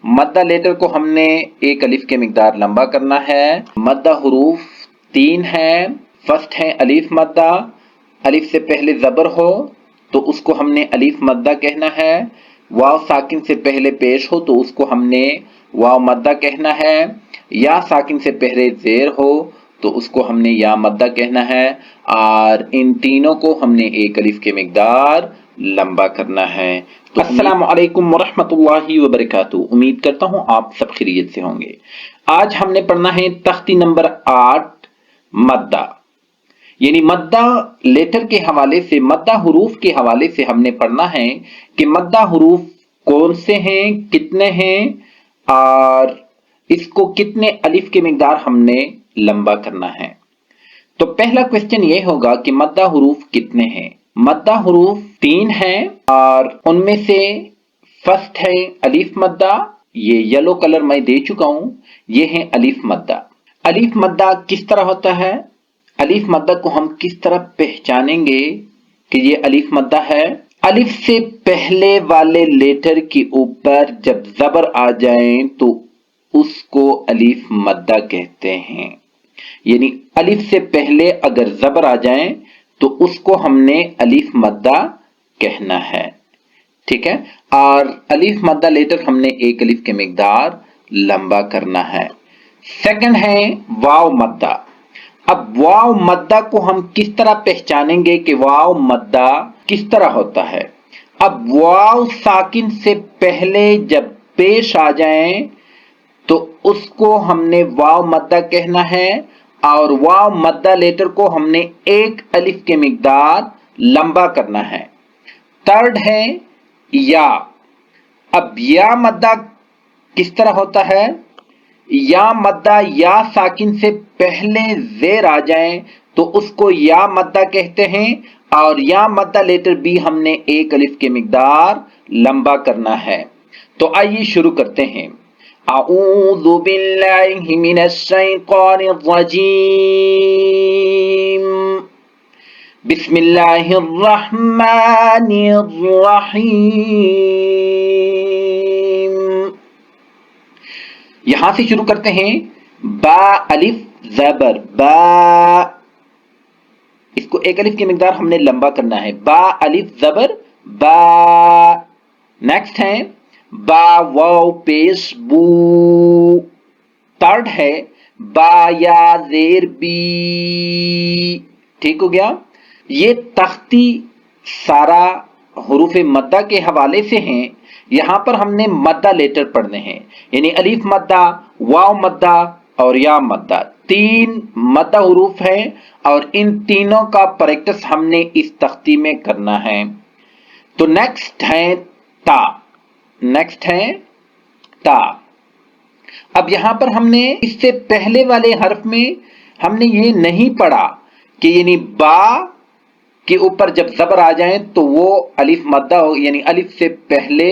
مدہ letter کو ہم نے ایک الف کے مقدار لمبا کرنا ہے۔ مدہ حروف 3 ہیں۔ فرسٹ ہے الف مدہ، الف سے پہلے زبر ہو تو اس کو ہم نے الف مدہ کہنا ہے۔ واو ساکن سے پہلے پیش ہو تو اس کو ہم نے واو مدہ کہنا ہے۔ یا ساکن سے پہلے زیر ہو تو اس کو ہم نے یا مدہ کہنا ہے، اور ان تینوں کو ہم نے ایک الف کے مقدار لمبا کرنا ہے۔ تو السلام علیکم ورحمۃ اللہ وبرکاتہ، امید کرتا ہوں آپ سب خیریت سے ہوں گے۔ آج ہم نے پڑھنا ہے تختی نمبر 8 مدہ، یعنی مدہ لیٹر کے حوالے سے، مدہ حروف کے حوالے سے ہم نے پڑھنا ہے کہ مدہ حروف کون سے ہیں، کتنے ہیں، اور اس کو کتنے الف کے مقدار ہم نے لمبا کرنا ہے۔ تو پہلا کوسچن یہ ہوگا کہ مدہ حروف کتنے ہیں؟ مدہ حروف 3 ہیں، اور ان میں سے فرسٹ ہے الف مدہ، یہ یلو کلر میں دے چکا ہوں، یہ ہے الف مدہ۔ الف مدہ کس طرح ہوتا ہے؟ الف مدہ کو ہم کس طرح پہچانیں گے کہ یہ الف مدہ ہے؟ الف سے پہلے والے لیٹر کے اوپر جب زبر آ جائیں تو اس کو الف مدہ کہتے ہیں، یعنی الف سے پہلے اگر زبر آ جائیں تو اس کو ہم نے الف مدہ کہنا ہے، ٹھیک ہے؟ اور الف مدہ لیٹر ہم نے ایک الف کے مقدار لمبا کرنا ہے۔ سیکنڈ ہے واو مدہ۔ اب واو مدہ کو ہم کس طرح پہچانیں گے کہ واو مدہ کس طرح ہوتا ہے؟ اب واو ساکن سے پہلے جب پیش آ جائیں تو اس کو ہم نے واو مدہ کہنا ہے، اور واو مدہ لیٹر کو ہم نے ایک الف کے مقدار لمبا کرنا ہے۔ تھرڈ ہے یا۔ اب یا مدہ کس طرح ہوتا ہے؟ یا مدہ یا ساکن سے پہلے زیر آ جائیں تو اس کو یا مدہ کہتے ہیں، اور یا مدہ لیٹر بھی ہم نے ایک الف کے مقدار لمبا کرنا ہے۔ تو آئیے شروع کرتے ہیں۔ اعوذ باللہ من الشیطان الرجیم، بسم اللہ الرحمن الرحیم۔ یہاں سے شروع کرتے ہیں۔ با الف زبر با، اس کو ایک الف کی مقدار ہم نے لمبا کرنا ہے۔ با الف زبر با۔ نیکسٹ ہے با واو پیش بو۔ تھرڈ ہے با یا زیر بی۔ ٹھیک ہو گیا؟ یہ تختی سارا حروف مدہ کے حوالے سے ہیں۔ یہاں پر ہم نے مدہ لیٹر پڑھنے ہیں، یعنی الف مدہ، واو مدہ اور یا مدہ، 3 مدہ حروف ہیں، اور ان تینوں کا پریکٹس ہم نے اس تختی میں کرنا ہے۔ تو نیکسٹ ہے تا۔ نیکسٹ ہے تا۔ اب یہاں پر ہم نے اس سے پہلے والے حرف میں ہم نے یہ نہیں پڑھا کہ یعنی با کے اوپر جب زبر آ جائیں تو وہ الف مدہ ہو، یعنی الف سے پہلے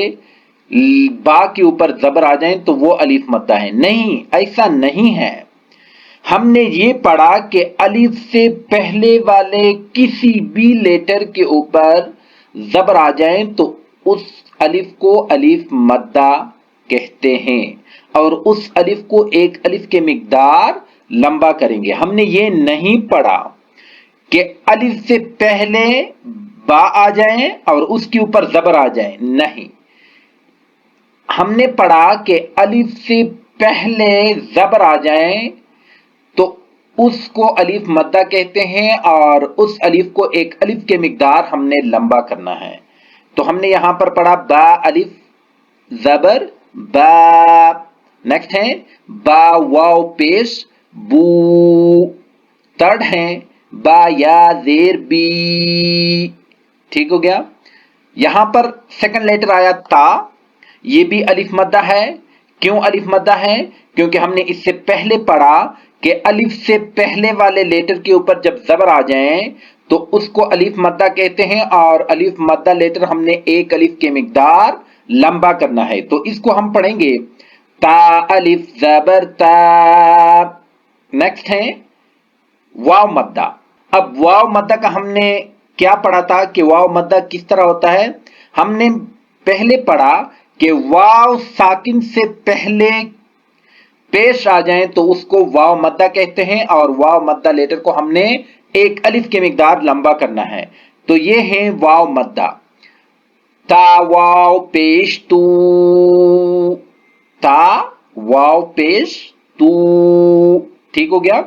با کے اوپر زبر آ جائیں تو وہ الف مدہ ہے۔ نہیں، ایسا نہیں ہے۔ ہم نے یہ پڑھا کہ الف سے پہلے والے کسی بھی لیٹر کے اوپر زبر آ جائیں تو اس الف کو الف مدہ کہتے ہیں، اور اس الف کو ایک الف کے مقدار لمبا کریں گے۔ ہم نے یہ نہیں پڑھا کہ الف سے پہلے با آ جائیں اور اس کے اوپر زبر آ جائیں، نہیں۔ ہم نے پڑھا کہ الف سے پہلے زبر آ جائیں تو اس کو الف مدہ کہتے ہیں، اور اس الف کو ایک الف کے مقدار ہم نے لمبا کرنا ہے۔ تو ہم نے یہاں پر پڑھا با الف زبر با۔ نیکسٹ ہے با واو پیش بو۔ تھرڈ ہے با یا زیر بی۔ ٹھیک ہو گیا؟ یہاں پر سیکنڈ لیٹر آیا تا، یہ بھی الف مدہ ہے۔ کیوں الف مدہ ہے؟ کیونکہ ہم نے اس سے پہلے پڑھا کہ الف سے پہلے والے لیٹر کے اوپر جب زبر آ جائیں تو اس کو الف مدہ کہتے ہیں، اور الف مدہ لیٹر ہم نے ایک الف کے مقدار لمبا کرنا ہے۔ تو اس کو ہم پڑھیں گے تا الف زبر تا۔ نیکسٹ ہے واو مدہ۔ اب واو مدہ کا ہم نے کیا پڑھا تھا کہ واو مدہ کس طرح ہوتا ہے؟ ہم نے پہلے پڑھا کہ واو साकिन से पहले पेश आ जाएं तो उसको वाव मद्दा कहते हैं, और वाव मद्दा लेटर को हमने एक अलिफ की मिकदार लंबा करना है। तो ये है वाव मद्दा। ता वाव पेश तू, ता वाव पेश तू, ठीक हो गया।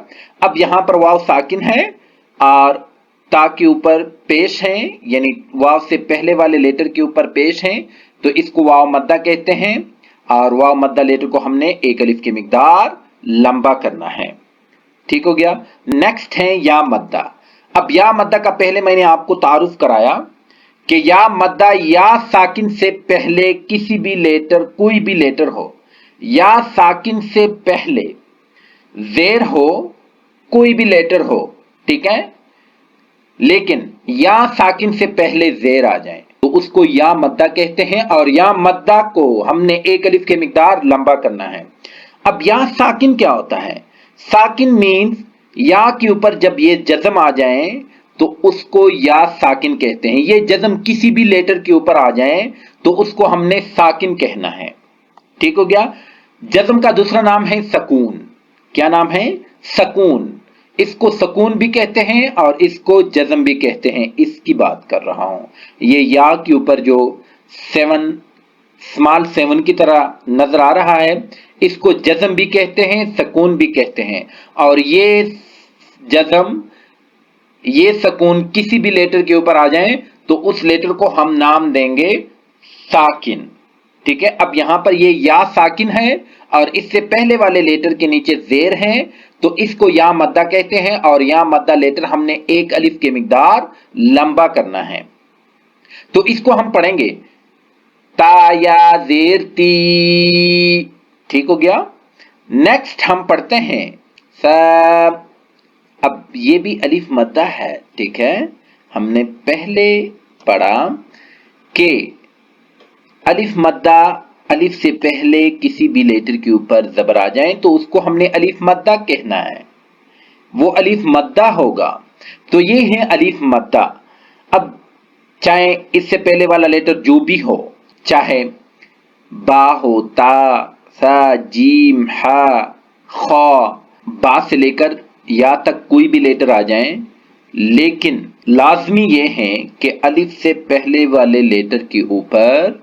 अब यहां पर वाव साकिन है और ता के ऊपर पेश है, यानी वाव से पहले वाले लेटर के ऊपर पेश है, तो इसको वाव मद्दा कहते हैं, और वाव मद्दा लेटर को हमने एक अलिफ की मिकदार लंबा करना है, ठीक हो गया। नेक्स्ट है या मद्दा। अब या मद्दा का पहले मैंने आपको तारुफ कराया कि या मद्दा या साकिन से पहले किसी भी लेटर, कोई भी लेटर हो, या साकिन से पहले जेर हो, कोई भी लेटर हो, ठीक है, लेकिन या साकिन से पहले जेर आ जाए तो उसको या मद्दा कहते हैं, और या मद्दा को हमने एक अलिफ के मिकदार लंबा करना है। अब या साकिन क्या होता है? साकिन मीन्स या के ऊपर जब ये जज्म आ जाए तो उसको या साकिन कहते हैं। ये जज्म किसी भी लेटर के ऊपर आ जाए तो उसको हमने साकिन कहना है, ठीक हो गया। जज्म का दूसरा नाम है सकून। क्या नाम है? सकून। इसको सकून भी कहते हैं और इसको जज्म भी कहते हैं, इसकी बात कर रहा हूं। ये या के ऊपर जो 7 स्मॉल 7 की तरह नजर आ रहा है, इसको जज्म भी कहते हैं, सकून भी कहते हैं। और ये जज्म, ये सकून किसी भी लेटर के ऊपर आ जाए तो उस लेटर को हम नाम देंगे साकिन, ठीक है। अब यहां पर ये या साकिन है और इससे पहले वाले लेटर के नीचे जेर है, तो इसको या मद्दा कहते हैं, और या मद्दा लेटर हमने एक अलिफ की मिकदार लंबा करना है। तो इसको हम पढ़ेंगे ता या जेर ती, ठीक हो गया। नेक्स्ट हम पढ़ते हैं सा। अब ये भी अलिफ मद्दा है, ठीक है। हमने पहले पढ़ा कि अलिफ मद्दा, अलिफ से पहले किसी भी लेटर के ऊपर जबर आ जाए तो उसको हमने अलिफ मद्दा कहना है, वो अलिफ मद्दा होगा। तो ये है अलिफ मद्दा। अब चाहे इससे पहले वाला लेटर जो भी हो, चाहे बा हो, ता, सा, जीम, हा, खा, बा से लेकर या तक कोई भी लेटर आ जाए, लेकिन लाजमी ये है कि अलिफ से पहले वाले लेटर के ऊपर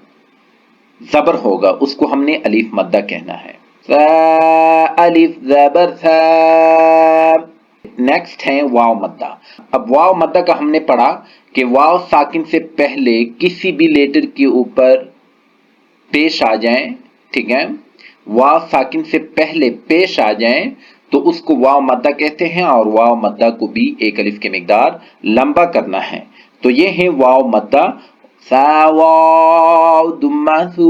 जबर होगा, उसको हमने अलिफ मद्दा कहना है। सा, अलिफ जबर सा। नेक्स्ट है वाव मद्दा। अब वाव मद्दा का हमने पढ़ा कि वाव साकिन से पहले किसी भी लेटर के ऊपर पेश आ जाए, ठीक है, वाव साकिन से पहले पेश आ जाए तो उसको वाव मद्दा कहते हैं, और वाव मद्दा को भी एक अलिफ की मिकदार लंबा करना है। तो ये है वाव मद्दा। सा वाव दुम्मा सू,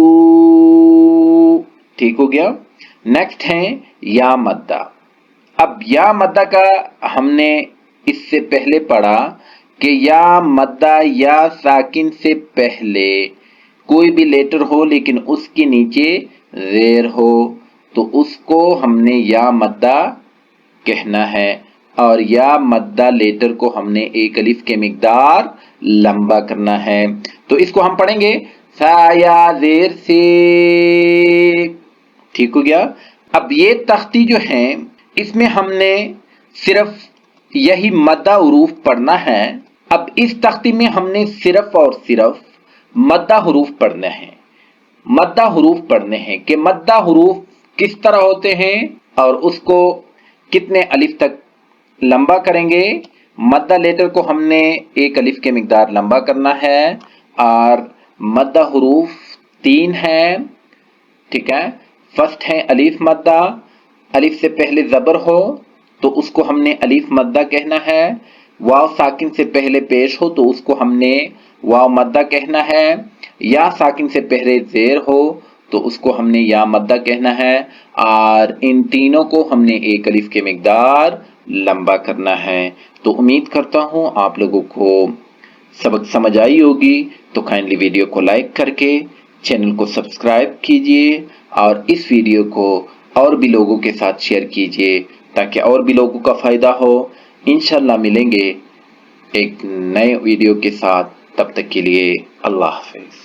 ठीक हो गया। नेक्स्ट है या मद्दा। अब या मद्दा का हमने इससे पहले पढ़ा कि या मद्दा या साकिन से पहले कोई भी लेटर हो लेकिन उसके नीचे जेर हो तो उसको हमने या मद्दा कहना है, और या मद्दा लेटर को हमने एक अलिफ के मिकदार लंबा करना है। तो इसको हम पढ़ेंगे सा या जेर से, ठीक हो गया। अब ये तख्ती जो है इसमें हमने सिर्फ यही मद्दा हुरूफ पढ़ना है। अब इस तख्ती में हमने सिर्फ और सिर्फ मद्दा हुरूफ पढ़ने हैं। मद्दा हुरूफ पढ़ने हैं कि मद्दा हुरूफ किस तरह होते हैं और उसको कितने अलिफ तक लंबा करेंगे। मद्दा लेटर को हमने एक अलिफ के मिकदार लंबा करना है, और मद्दा हुरूफ 3 है, ठीक है। फर्स्ट है अलिफ मद्दा। अलिफ से पहले जबर हो तो उसको हमने अलिफ मद्दा कहना है। वाव साकिन से पहले पेश हो तो उसको हमने वाव मद्दा कहना है। या साकिन से पहले जेर हो तो उसको हमने या मद्दा कहना है, और इन तीनों को हमने एक अलिफ के मिकदार लंबा करना है। तो उम्मीद करता हूं आप लोगों को सबक समझ आई होगी। तो काइंडली वीडियो को लाइक करके चैनल को सब्सक्राइब कीजिए, और इस वीडियो को और भी लोगों के साथ शेयर कीजिए ताकि और भी लोगों का फायदा हो। इंशाल्लाह मिलेंगे एक नए वीडियो के साथ, तब तक के लिए अल्लाह हाफिज।